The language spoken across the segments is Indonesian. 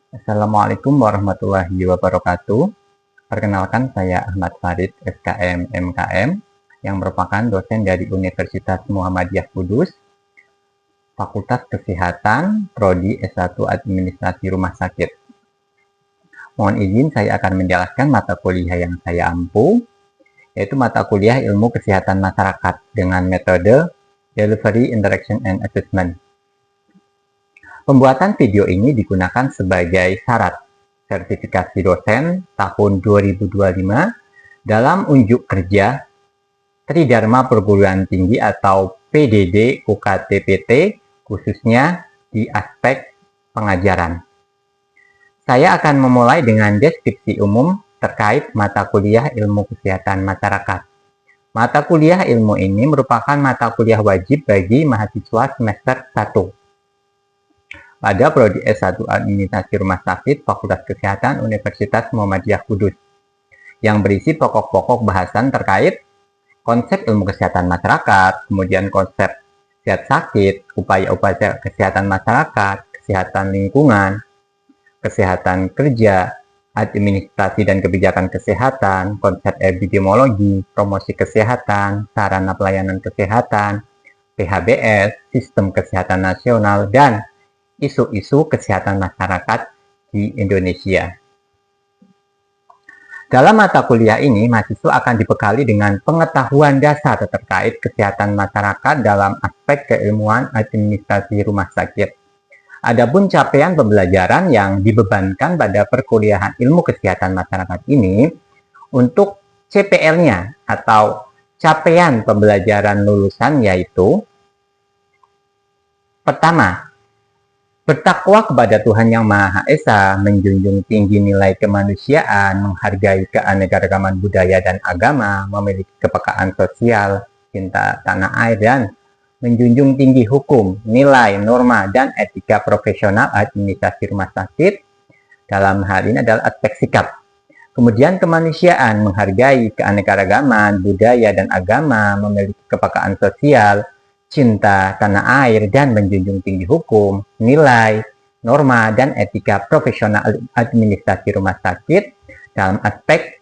Assalamualaikum warahmatullahi wabarakatuh. Perkenalkan, saya Ahmad Farid, SKM MKM, yang merupakan dosen dari Universitas Muhammadiyah Kudus, Fakultas Kesehatan, Prodi S1 Administrasi Rumah Sakit. Mohon izin, saya akan menjelaskan mata kuliah yang saya ampu, yaitu mata kuliah Ilmu Kesehatan Masyarakat dengan metode Delivery, Interaction, and Assessment. Pembuatan video ini digunakan sebagai syarat sertifikasi dosen tahun 2025 dalam unjuk kerja Tridharma Perguruan Tinggi atau PDD UKT-PT, khususnya di aspek pengajaran. Saya akan memulai dengan deskripsi umum terkait mata kuliah Ilmu Kesehatan Masyarakat. Mata kuliah ilmu ini merupakan mata kuliah wajib bagi mahasiswa semester 1 pada Prodi S1 Administrasi Rumah Sakit Fakultas Kesehatan Universitas Muhammadiyah Kudus, yang berisi pokok-pokok bahasan terkait konsep ilmu kesehatan masyarakat, kemudian konsep sehat sakit, upaya-upaya kesehatan masyarakat, kesehatan lingkungan, kesehatan kerja, administrasi dan kebijakan kesehatan, konsep epidemiologi, promosi kesehatan, sarana pelayanan kesehatan, PHBS, sistem kesehatan nasional, dan isu-isu kesehatan masyarakat di Indonesia. Dalam mata kuliah ini, mahasiswa akan dibekali dengan pengetahuan dasar terkait kesehatan masyarakat dalam aspek keilmuan administrasi rumah sakit. Adapun capaian pembelajaran yang dibebankan pada perkuliahan ilmu kesehatan masyarakat ini untuk CPL-nya atau capaian pembelajaran lulusan, yaitu pertama, bertakwa kepada Tuhan Yang Maha Esa, menjunjung tinggi nilai kemanusiaan, menghargai keanekaragaman budaya dan agama, memiliki kepekaan sosial, cinta tanah air, dan menjunjung tinggi hukum, nilai, norma, dan etika profesional administrasi rumah sakit. Dalam hal ini adalah aspek sikap. Kemudian kemanusiaan, menghargai keanekaragaman budaya dan agama, memiliki kepekaan sosial, cinta tanah air, dan menjunjung tinggi hukum, nilai, norma, dan etika profesional administrasi rumah sakit dalam aspek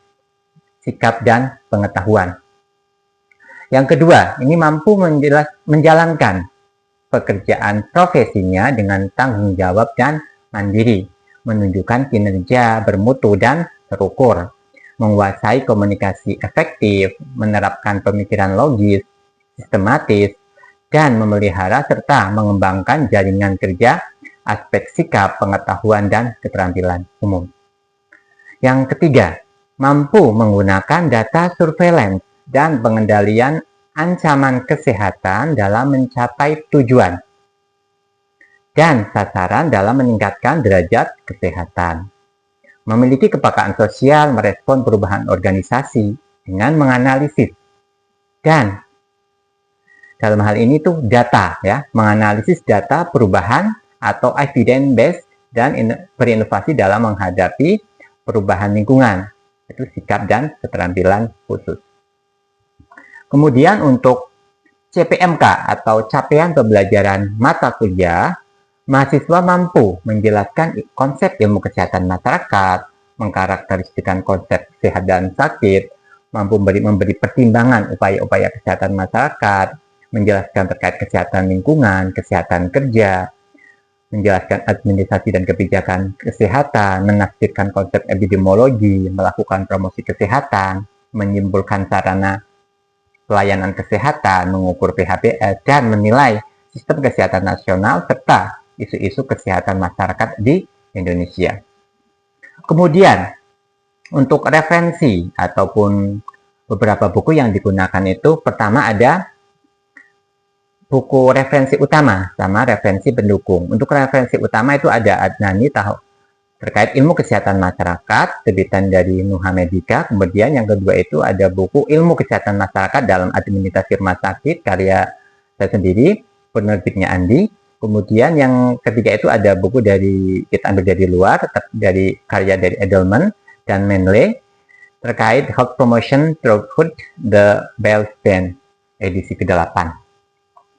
sikap dan pengetahuan. Yang kedua, ini mampu menjalankan pekerjaan profesinya dengan tanggung jawab dan mandiri, menunjukkan kinerja bermutu dan terukur, menguasai komunikasi efektif, menerapkan pemikiran logis, sistematis, dan memelihara serta mengembangkan jaringan kerja, aspek sikap, pengetahuan, dan keterampilan umum. Yang ketiga, mampu menggunakan data surveillance dan pengendalian ancaman kesehatan dalam mencapai tujuan dan sasaran dalam meningkatkan derajat kesehatan. Memiliki kepekaan sosial, merespon perubahan organisasi dengan menganalisis dan dalam hal ini tuh data, ya, menganalisis data perubahan atau evidence based dan berinovasi dalam menghadapi perubahan lingkungan. Itu sikap dan keterampilan khusus. Kemudian untuk CPMK atau capaian pembelajaran mata kuliah, mahasiswa mampu menjelaskan konsep ilmu kesehatan masyarakat, mengkarakteristikkan konsep sehat dan sakit, mampu memberi pertimbangan upaya-upaya kesehatan masyarakat, menjelaskan terkait kesehatan lingkungan, kesehatan kerja, menjelaskan administrasi dan kebijakan kesehatan, menafsirkan konsep epidemiologi, melakukan promosi kesehatan, menyimpulkan sarana pelayanan kesehatan, mengukur PHBS, dan menilai sistem kesehatan nasional serta isu-isu kesehatan masyarakat di Indonesia. Kemudian, untuk referensi ataupun beberapa buku yang digunakan itu, pertama ada buku referensi utama sama referensi pendukung. Untuk referensi utama itu ada Adnani terkait ilmu kesehatan masyarakat, terbitan dari Nuha Medika. Kemudian yang kedua itu ada buku ilmu kesehatan masyarakat dalam administrasi rumah sakit, karya saya sendiri, penerbitnya Andi. Kemudian yang ketiga itu ada buku dari, kita ambil dari luar, dari karya dari Edelman dan Manley, terkait Health Promotion Through Food, The Bell's Band, edisi ke-8.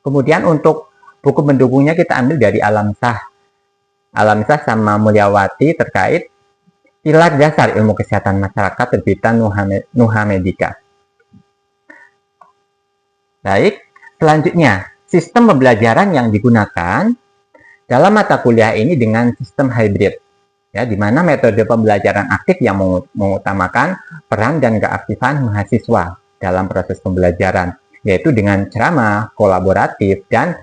Kemudian untuk buku pendukungnya kita ambil dari Alam Shah Alamsyah sama Mulyawati terkait pilar dasar ilmu kesehatan masyarakat terbitan Nuha Medika. Baik, selanjutnya sistem pembelajaran yang digunakan dalam mata kuliah ini dengan sistem hybrid, ya, di mana metode pembelajaran aktif yang mengutamakan peran dan keaktifan mahasiswa dalam proses pembelajaran, yaitu dengan ceramah, kolaboratif, dan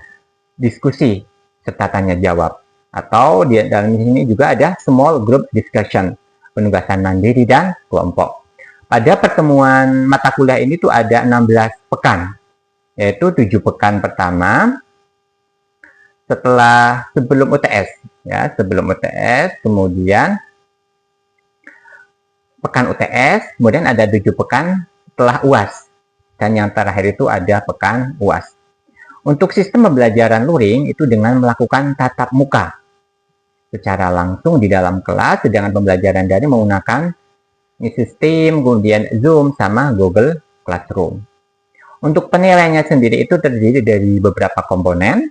diskusi serta tanya jawab. Atau di dalam sini juga ada small group discussion, penugasan mandiri dan kelompok. Pada pertemuan mata kuliah ini tuh ada 16 pekan, yaitu 7 pekan pertama sebelum UTS, ya, sebelum UTS, kemudian pekan UTS, kemudian ada 7 pekan setelah UAS, dan yang terakhir itu ada pekan UAS. Untuk sistem pembelajaran luring itu dengan melakukan tatap muka secara langsung di dalam kelas, sedangkan pembelajaran daring menggunakan sistem, kemudian Zoom sama Google Classroom. Untuk penilaiannya sendiri itu terdiri dari beberapa komponen.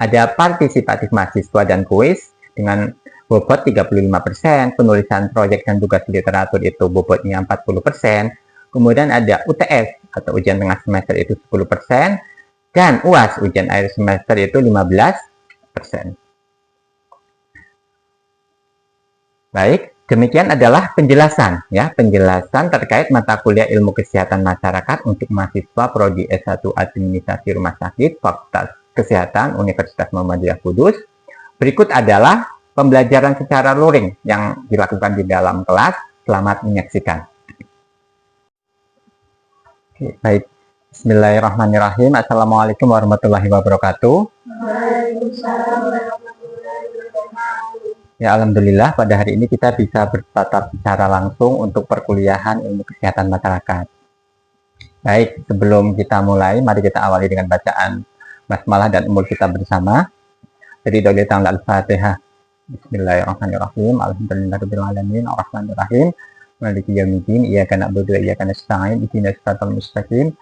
Ada partisipatif mahasiswa dan kuis dengan bobot 35%, penulisan proyek dan tugas literatur itu bobotnya 40%, kemudian ada UTS atau ujian tengah semester itu 10%, dan UAS ujian akhir semester itu 15%. Baik, demikian adalah penjelasan, ya, penjelasan terkait mata kuliah ilmu kesehatan masyarakat untuk mahasiswa prodi S1 Administrasi Rumah Sakit Fakultas Kesehatan Universitas Muhammadiyah Kudus. Berikut adalah pembelajaran secara luring yang dilakukan di dalam kelas. Selamat menyaksikan. Oke, baik. Bismillahirrahmanirrahim. Assalamualaikum warahmatullahi wabarakatuh. Waalaikumsalam warahmatullahi wabarakatuh. Ya, alhamdulillah pada hari ini kita bisa bertatap secara langsung untuk perkuliahan ilmu kesehatan masyarakat. Baik, sebelum kita mulai, mari kita awali dengan bacaan basmalah dan umul kita bersama. Jadi doa ta'ala al-Fatihah. Bismillahirrahmanirrahim. Alhamdulillahirabbil alamin, arrahmanirrahim, maliki yaumiddin, iyyaka na'budu wa iyyaka nasta'in, ihdinas siratal mustaqim,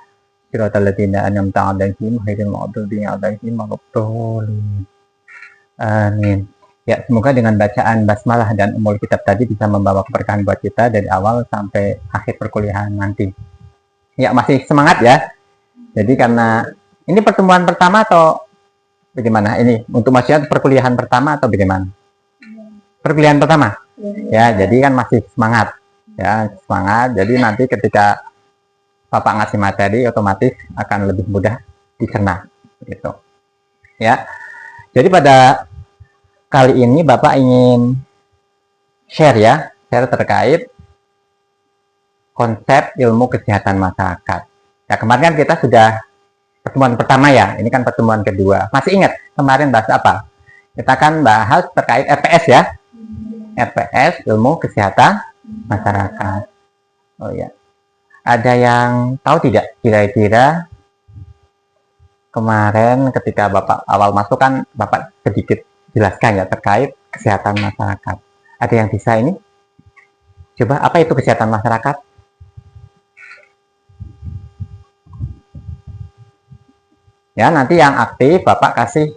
siratal ladzina an'amta 'alaihim ghairil maghdubi 'alaihim waladdallin. Amin. Ya, semoga dengan bacaan basmalah dan umul kitab tadi bisa membawa keberkahan buat kita dari awal sampai akhir perkuliahan nanti. Ya, masih semangat ya. Jadi karena ini pertemuan pertama atau bagaimana? Ini untuk maksudnya perkuliahan pertama atau bagaimana? Perkuliahan pertama? Ya, jadi kan masih semangat. Ya, semangat. Jadi nanti ketika Bapak ngasih materi otomatis akan lebih mudah dicerna. Gitu. Ya. Jadi pada kali ini Bapak ingin share terkait konsep ilmu kesehatan masyarakat. Ya, kemarin kan kita sudah pertemuan pertama ya, ini kan pertemuan kedua. Masih ingat kemarin bahas apa? Kita kan bahas terkait RPS ya. RPS, ilmu kesehatan masyarakat. Oh ya. Ada yang tahu tidak kira-kira kemarin ketika Bapak awal masuk kan Bapak sedikit jelaskan ya terkait kesehatan masyarakat. Ada yang bisa ini? Coba apa itu kesehatan masyarakat? Ya, nanti yang aktif Bapak kasih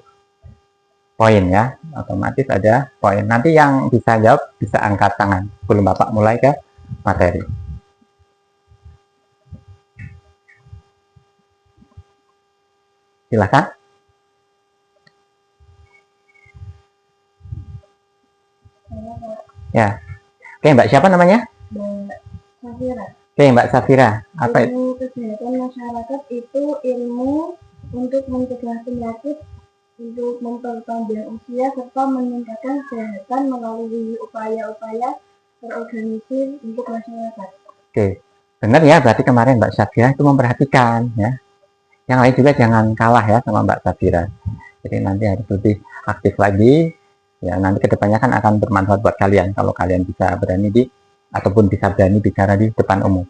poin ya, otomatis ada poin. Nanti yang bisa jawab bisa angkat tangan sebelum Bapak mulai ke materi. Silakan. Ya. Oke, Mbak siapa namanya? Mbak Safira. Oke, Mbak Safira. Apa itu? Ilmu kesehatan masyarakat itu ilmu untuk mencegah penyakit, untuk memperpanjang usia, serta meningkatkan kesehatan melalui upaya-upaya terorganisir untuk masyarakat. Oke, benar ya. Berarti kemarin Mbak Safira itu memperhatikan ya. Yang lain juga jangan kalah ya sama Mbak Safira. Jadi nanti harus lebih aktif lagi. Ya, nanti kedepannya kan akan bermanfaat buat kalian kalau kalian bisa berani ataupun bisa berani bicara di depan umum.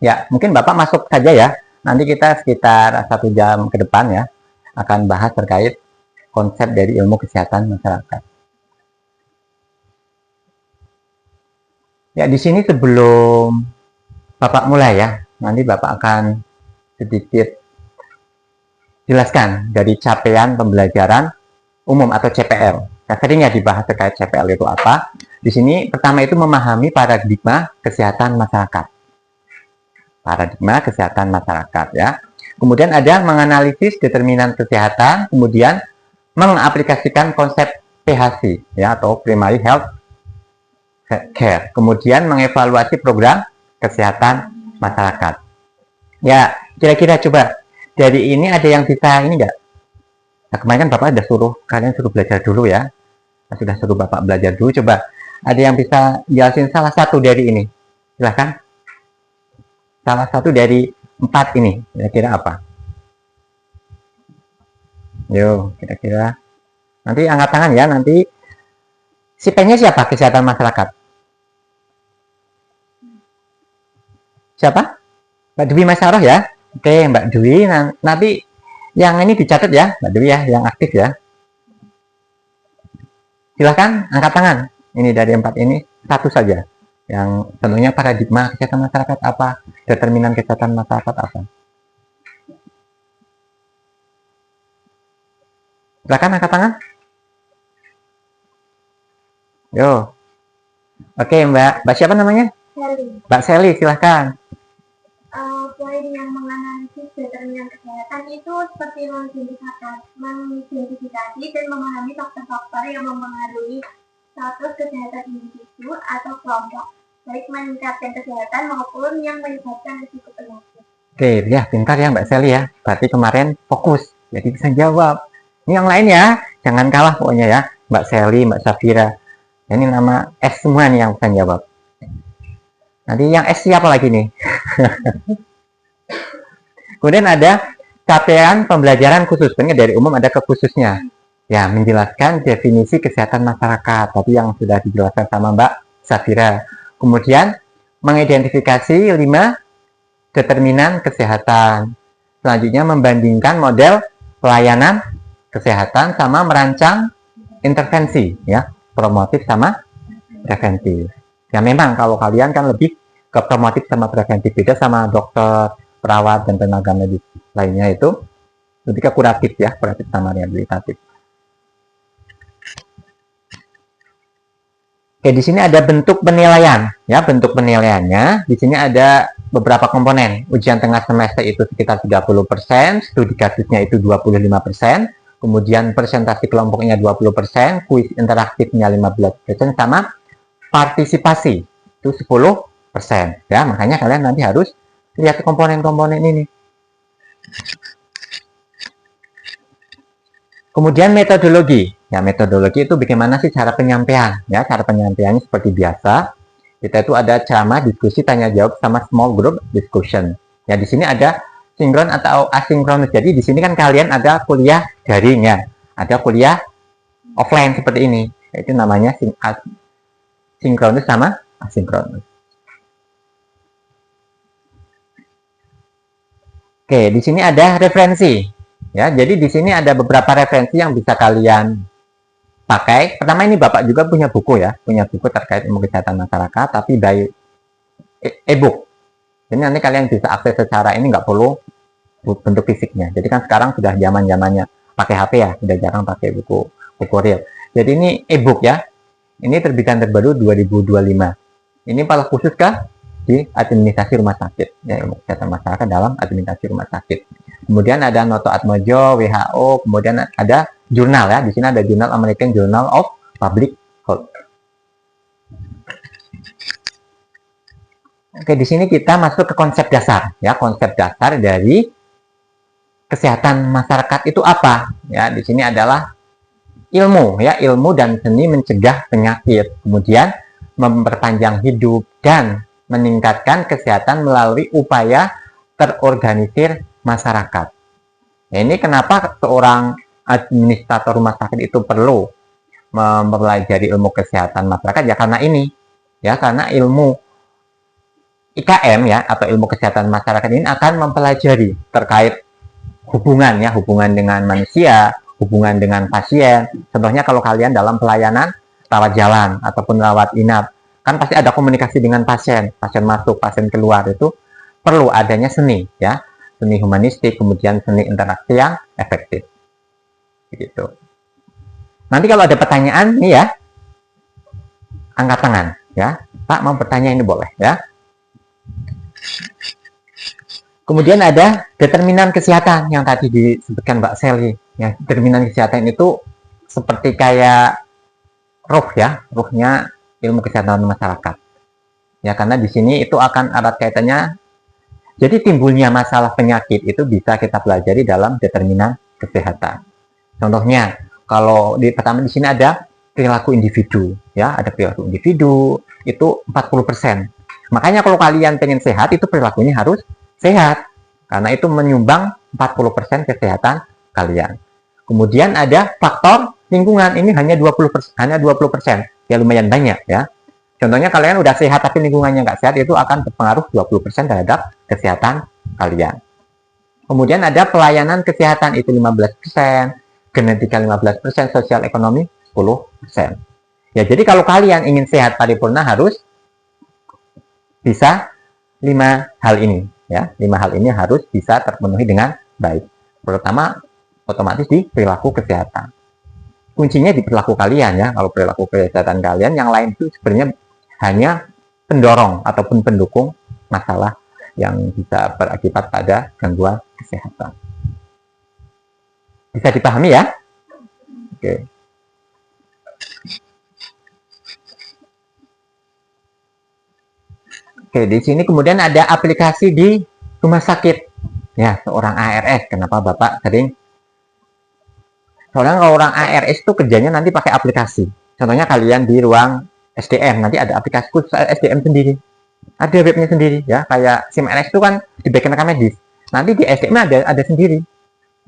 Ya, mungkin Bapak masuk saja ya. Nanti kita sekitar 1 jam ke depan ya akan bahas terkait konsep dari ilmu kesehatan masyarakat. Ya, di sini sebelum Bapak mulai ya, nanti Bapak akan sedikit jelaskan dari capaian pembelajaran umum atau CPR. Nah, sering ya dibahas terkait CPL itu apa. Di sini pertama itu memahami paradigma kesehatan masyarakat. Paradigma kesehatan masyarakat ya. Kemudian ada menganalisis determinan kesehatan, kemudian mengaplikasikan konsep PHC ya atau Primary Health Care. Kemudian mengevaluasi program kesehatan masyarakat. Ya, kira-kira coba dari ini ada yang bisa ini enggak? Nah, kemarin kan Bapak sudah suruh kalian suruh belajar dulu ya. Sudah suruh Bapak belajar dulu. Coba ada yang bisa jelasin salah satu dari ini? Silahkan. Salah satu dari 4 ini, kira-kira apa? Yo, kira-kira. Nanti angkat tangan ya, nanti si pennya siapa? Kesehatan masyarakat. Siapa? Mbak Dwi Masaroh ya? Oke, Mbak Dwi. Nanti yang ini dicatat ya, Mbak Dwi ya, yang aktif ya. Silahkan angkat tangan. Ini dari 4 ini, satu saja. Yang tentunya paradigma kesehatan masyarakat apa? Determinan kesehatan masyarakat apa? Silakan angkat tangan. Yo. Oke, Mbak siapa namanya? Sally. Mbak Sally, silahkan. Poin yang menganalisis determinan kesehatan itu seperti mengidentifikasi dan memahami faktor-faktor yang mempengaruhi status kesehatan individu atau kelompok, baik meningkatkan kesehatan maupun yang menyebabkan risiko penyakit. Oke, ya pintar ya Mbak Sally ya. Berarti kemarin fokus, jadi bisa jawab. Ini yang lain ya, jangan kalah pokoknya ya. Mbak Sally, Mbak Safira. Ini nama S semua nih yang bisa jawab. Nanti yang S siapa lagi nih? Kemudian ada capaian pembelajaran khusus. Sebenarnya dari umum ada ke khususnya. Ya, menjelaskan definisi kesehatan masyarakat. Tadi yang sudah dijelaskan sama Mbak Safira. Kemudian mengidentifikasi 5 determinan kesehatan. Selanjutnya membandingkan model pelayanan kesehatan sama merancang intervensi ya, promotif sama preventif. Ya memang kalau kalian kan lebih ke promotif sama preventif, beda sama dokter, perawat dan tenaga medis lainnya itu lebih ke kuratif ya, kuratif sama rehabilitatif. Oke, di sini ada bentuk penilaian ya, bentuk penilaiannya. Di sini ada beberapa komponen. Ujian tengah semester itu sekitar 30%, studi kasusnya itu 25%, kemudian presentasi kelompoknya 20%, kuis interaktifnya 15%, sama partisipasi itu 10%. Ya, makanya kalian nanti harus lihat komponen-komponen ini. Kemudian metodologi. Ya, metodologi itu bagaimana sih cara penyampaian? Ya, cara penyampaiannya seperti biasa. Kita itu ada ceramah, diskusi, tanya jawab sama small group discussion. Ya, di sini ada sinkron atau asinkronus. Jadi di sini kan kalian ada kuliah daring ya, ada kuliah offline seperti ini. Itu namanya sinkronus sama asinkronus. Oke, di sini ada referensi. Ya, jadi di sini ada beberapa referensi yang bisa kalian pakai. Pertama ini Bapak juga punya buku ya, punya buku terkait ilmu kesehatan masyarakat, tapi by e-book. Jadi nanti kalian bisa akses secara ini, nggak perlu bentuk fisiknya. Jadi kan sekarang sudah zaman-zamannya pakai HP ya, sudah jarang pakai buku real. Jadi ini e-book ya. Ini terbitan terbaru 2025. Ini paling khusus kah di administrasi rumah sakit, ya, ilmu kesehatan masyarakat dalam administrasi rumah sakit. Kemudian ada Noto Atmojo, WHO, kemudian ada jurnal ya. Di sini ada jurnal American Journal of Public Health. Oke, di sini kita masuk ke konsep dasar ya, konsep dasar dari kesehatan masyarakat itu apa? Ya, di sini adalah ilmu ya, ilmu dan seni mencegah penyakit, kemudian memperpanjang hidup dan meningkatkan kesehatan melalui upaya terorganisir masyarakat. Nah, ini kenapa seorang administrator rumah sakit itu perlu mempelajari ilmu kesehatan masyarakat ya, karena ini ya, karena ilmu IKM ya atau ilmu kesehatan masyarakat ini akan mempelajari terkait hubungan ya, hubungan dengan manusia, hubungan dengan pasien. Contohnya kalau kalian dalam pelayanan rawat jalan ataupun rawat inap, kan pasti ada komunikasi dengan pasien, pasien masuk, pasien keluar, itu perlu adanya seni ya, seni humanistik, kemudian seni interaksi yang efektif. Gitu. Nanti kalau ada pertanyaan nih ya, angkat tangan ya. Pak mau bertanya ini boleh ya. Kemudian ada determinan kesehatan yang tadi disebutkan Mbak Sally. Ya, determinan kesehatan itu seperti kayak ruh ya, ruhnya ilmu kesehatan masyarakat. Ya, karena di sini itu akan erat kaitannya. Jadi timbulnya masalah penyakit itu bisa kita pelajari dalam determinan kesehatan. Contohnya, kalau pertama di sini ada perilaku individu, ya, ada perilaku individu itu 40%. Makanya kalau kalian pengen sehat itu perilakunya harus sehat, karena itu menyumbang 40% kesehatan kalian. Kemudian ada faktor lingkungan, ini hanya 20%, ya lumayan banyak ya. Contohnya kalian udah sehat tapi lingkungannya nggak sehat, itu akan berpengaruh 20% terhadap kesehatan kalian. Kemudian ada pelayanan kesehatan, itu 15%, genetika 15%, sosial ekonomi 10%. Ya, jadi kalau kalian ingin sehat paripurna harus bisa 5 hal ini ya. 5 hal ini harus bisa terpenuhi dengan baik. Pertama, otomatis di perilaku kesehatan. Kuncinya di perilaku kalian ya. Kalau perilaku kesehatan kalian, yang lain itu sebenarnya hanya pendorong ataupun pendukung masalah yang bisa berakibat pada gangguan kesehatan. Bisa dipahami ya? Oke. Oke, di sini kemudian ada aplikasi di rumah sakit. Ya, seorang ARS. Kenapa Bapak sering? Soalnya kalau orang ARS itu kerjanya nanti pakai aplikasi. Contohnya kalian di ruang SDM, nanti ada aplikasi khusus SDM sendiri. Ada webnya sendiri, ya. Kayak SIM-NS itu kan di bagian rekam medis. Nanti di SDM ada sendiri.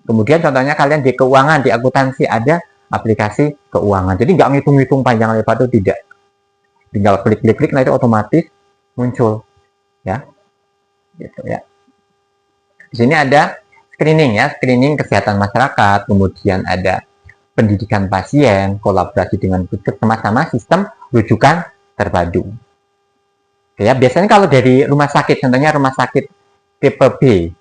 Kemudian contohnya kalian di keuangan, di akuntansi ada aplikasi keuangan. Jadi nggak ngitung-ngitung panjang lebar itu tidak. Tinggal klik-klik, nanti otomatis muncul ya, gitu ya. Di sini ada screening ya, screening kesehatan masyarakat, kemudian ada pendidikan pasien, kolaborasi dengan puskesmas sama sistem rujukan terpadu. Ya, biasanya kalau dari rumah sakit, contohnya rumah sakit tipe B,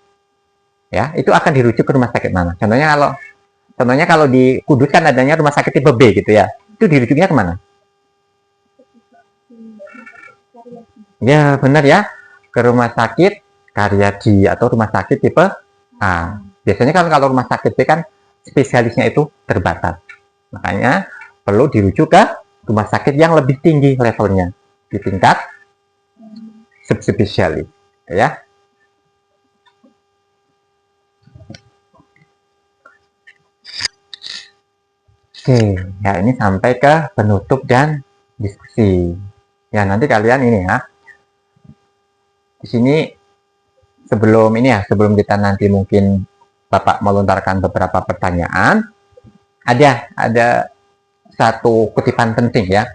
ya itu akan dirujuk ke rumah sakit mana? Contohnya kalau di Kudus kan adanya rumah sakit tipe B gitu ya, itu dirujuknya kemana? Ya, benar ya. Ke rumah sakit Karyadi atau rumah sakit tipe A. Biasanya kan kalau rumah sakit B kan spesialisnya itu terbatas. Makanya perlu dirujuk ke rumah sakit yang lebih tinggi levelnya di tingkat subspesialis, ya. Oke, ya ini sampai ke penutup dan diskusi. Ya, nanti kalian ini ya. Di sini sebelum kita nanti mungkin Bapak melontarkan beberapa pertanyaan, ada satu kutipan penting ya.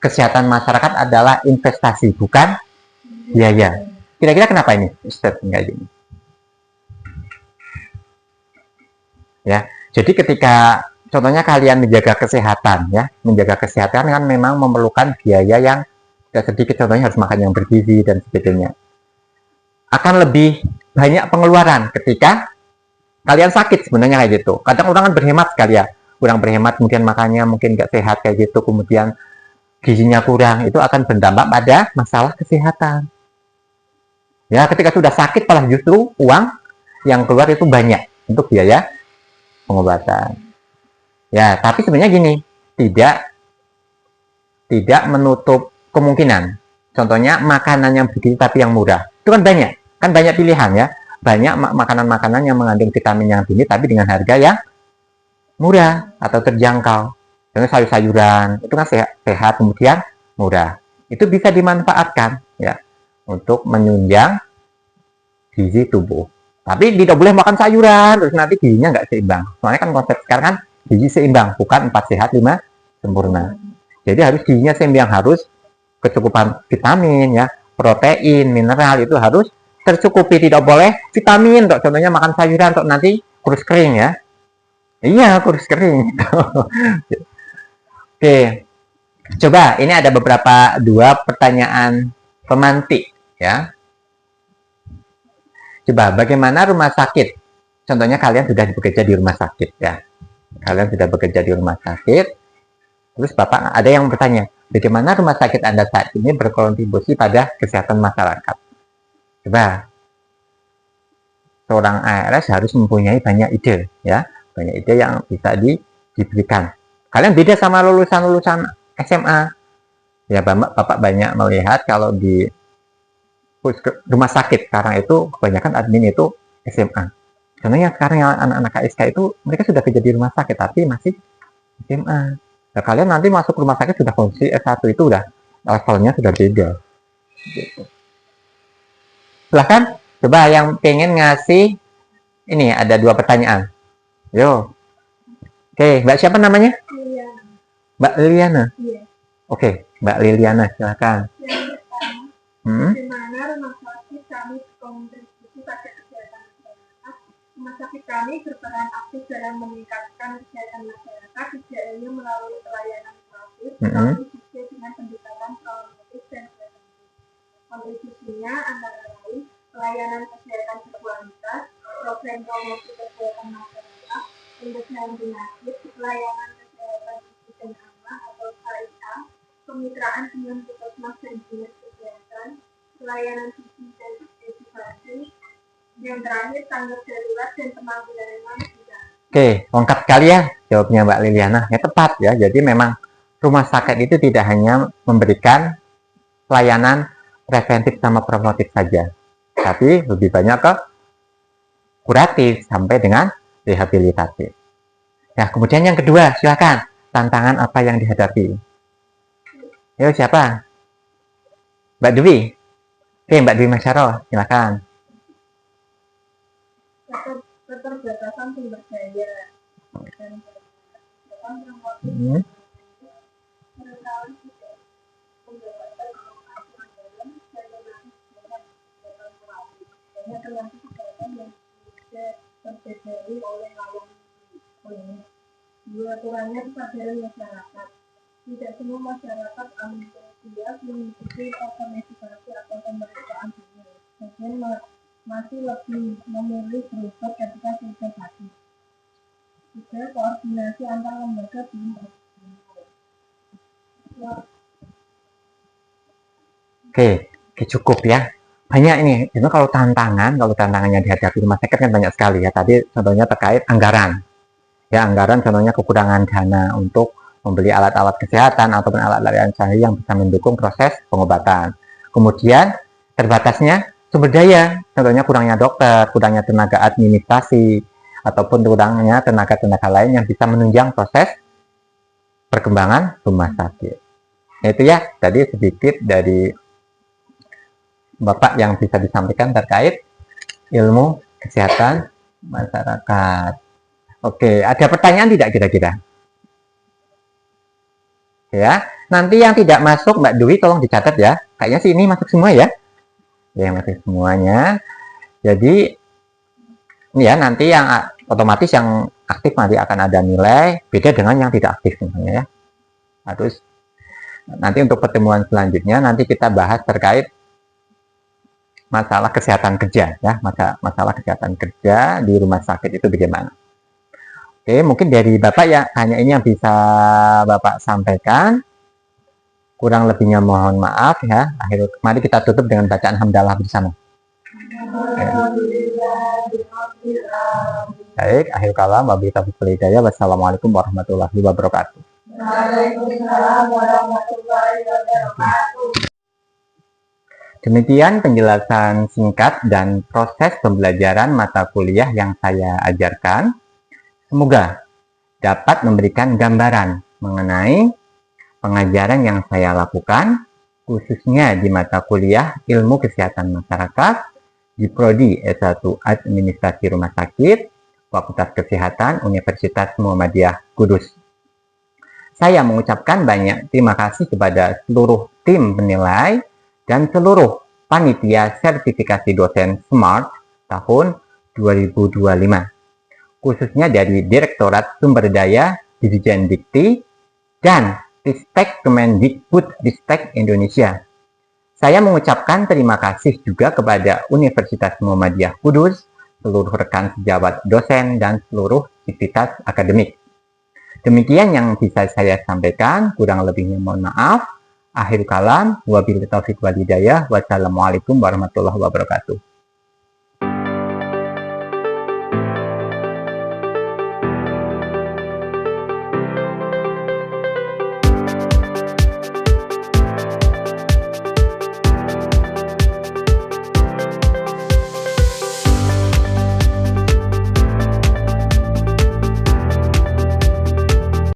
Kesehatan masyarakat adalah investasi, bukan biaya. Kira-kira kenapa ini Ustaz kayak gini? Ya, jadi ketika contohnya kalian menjaga kesehatan ya, menjaga kesehatan kan memang memerlukan biaya yang tidak sedikit, contohnya harus makan yang bergizi dan sebagainya. Akan lebih banyak pengeluaran ketika kalian sakit sebenarnya kayak gitu. Kadang orang kan berhemat sekali ya, kurang berhemat, kemudian makannya mungkin nggak sehat kayak gitu, kemudian gizinya kurang, itu akan berdampak pada masalah kesehatan. Ya, ketika sudah sakit malah justru uang yang keluar itu banyak untuk biaya pengobatan. Ya, tapi sebenarnya gini, tidak menutup kemungkinan. Contohnya makanan yang bergizi tapi yang murah. Itu kan banyak pilihan ya. Banyak makanan-makanan yang mengandung vitamin yang tinggi tapi dengan harga yang murah atau terjangkau. Contohnya sayur-sayuran, itu kan sehat kemudian murah. Itu bisa dimanfaatkan ya untuk menunjang gizi tubuh. Tapi tidak boleh makan sayuran, terus nanti gizinya nggak seimbang. Soalnya kan konsep sekarang kan gizi seimbang, bukan 4 sehat 5 sempurna. Jadi harus gizinya seimbang, harus kecukupan vitamin ya, protein, mineral itu harus tercukupi. Tidak boleh vitamin, contohnya makan sayuran untuk nanti kurus kering ya. Iya, kurus kering. Oke, coba ini ada beberapa 2 pertanyaan pemantik ya. Coba bagaimana rumah sakit? Contohnya kalian sudah bekerja di rumah sakit ya. Kalian sudah bekerja di rumah sakit. Terus Bapak ada yang bertanya, bagaimana rumah sakit Anda saat ini berkontribusi pada kesehatan masyarakat? Coba, seorang ARS harus mempunyai banyak ide, ya, banyak ide yang bisa diberikan. Kalian beda sama lulusan-lulusan SMA. Ya, Bapak banyak melihat kalau di rumah sakit sekarang itu kebanyakan admin itu SMA. Contohnya sekarang yang anak-anak KSK itu mereka sudah kerja di rumah sakit tapi masih SMA. Nah, kalian nanti masuk rumah sakit sudah fungsi S1 itu udah levelnya sudah beda. Gitu. Silahkan, coba yang pengen ngasih ini ada 2 pertanyaan. Yo. Oke, Mbak siapa namanya? Liliana. Mbak Liliana. Iya. Oke, Mbak Liliana silakan. Yang pertama, bagaimana rumah sakit kami berkontribusi pada kesehatan masyarakat? Rumah sakit kami berperan aktif dalam meningkatkan kesehatan masyarakat, tidak hanya melalui pelayanan gratis, tetapi juga dengan pendekatan proaktif dan preventif. Kontribusinya antara lain pelayanan kesehatan berkualitas, program promosi kesehatan masyarakat, pencegahan penyakit, pelayanan kesehatan ibu dan anak atau KIA, kemitraan dengan puskesmas dan dinas kesehatan, pelayanan visi dan edukasi, yang terakhir tanggap darurat dan penanggulangan bencana. Oke, lengkap sekali ya jawabnya Mbak Liliana. Ya tepat ya. Jadi memang rumah sakit itu tidak hanya memberikan pelayanan preventif sama promotif saja, tapi lebih banyak ke kuratif sampai dengan rehabilitatif. Nah, kemudian yang kedua, silakan. Tantangan apa yang dihadapi? Ayo siapa? Mbak Dwi. Oke, Mbak Dwi Masyaro, silakan. Keterbatasan sumber daya dan terjadi oleh lawan kurangnya kesadaran masyarakat. Tidak semua masyarakat antusias mengikuti program edukasi atau pemeriksaan ini. Bagian masih lebih memilih berobat ketika sudah sakit. Juga koordinasi antar lembaga belum Oke, cukup ya. Banyak ini. Itu kalau tantangannya dihadapi rumah sakit kan banyak sekali ya. Tadi contohnya terkait anggaran. Ya, anggaran contohnya kekurangan dana untuk membeli alat-alat kesehatan ataupun alat-alat yang canggih yang bisa mendukung proses pengobatan. Kemudian terbatasnya sumber daya, contohnya kurangnya dokter, kurangnya tenaga administrasi, ataupun kurangnya tenaga-tenaga lain yang bisa menunjang proses perkembangan rumah sakit. Nah, itu ya, tadi sedikit dari Bapak yang bisa disampaikan terkait ilmu kesehatan masyarakat. Oke, ada pertanyaan tidak kira-kira? Ya, nanti yang tidak masuk Mbak Dwi tolong dicatat ya. Kayaknya sih ini masuk semua ya. Ya, masuk semuanya. Jadi ini ya nanti yang otomatis yang aktif nanti akan ada nilai, beda dengan yang tidak aktif misalnya ya. Terus nanti untuk pertemuan selanjutnya nanti kita bahas terkait masalah kesehatan kerja ya, masalah kesehatan kerja di rumah sakit itu bagaimana. Oke, mungkin dari Bapak ya hanya ini yang bisa Bapak sampaikan. Kurang lebihnya mohon maaf ya. Mari kita tutup dengan bacaan hamdalah bersama. Baik, akhir kalam wabillahi taufiq wal hidayah. Wassalamualaikum warahmatullahi wabarakatuh. Waalaikumsalam warahmatullahi wabarakatuh. Demikian penjelasan singkat dan proses pembelajaran mata kuliah yang saya ajarkan. Semoga dapat memberikan gambaran mengenai pengajaran yang saya lakukan, khususnya di mata kuliah Ilmu Kesehatan Masyarakat di Prodi S1 Administrasi Rumah Sakit, Fakultas Kesehatan Universitas Muhammadiyah Kudus. Saya mengucapkan banyak terima kasih kepada seluruh tim penilai dan seluruh panitia sertifikasi dosen SMART tahun 2025. Khususnya dari Direktorat Sumber Daya Dirjen Dikti dan Ristek Kemendikbud-Ristek Indonesia. Saya mengucapkan terima kasih juga kepada Universitas Muhammadiyah Kudus, seluruh rekan sejawat dosen, dan seluruh sivitas akademik. Demikian yang bisa saya sampaikan, kurang lebihnya mohon maaf. Akhir kalam, wabillahi taufiq wal hidayah. Wassalamualaikum warahmatullahi wabarakatuh.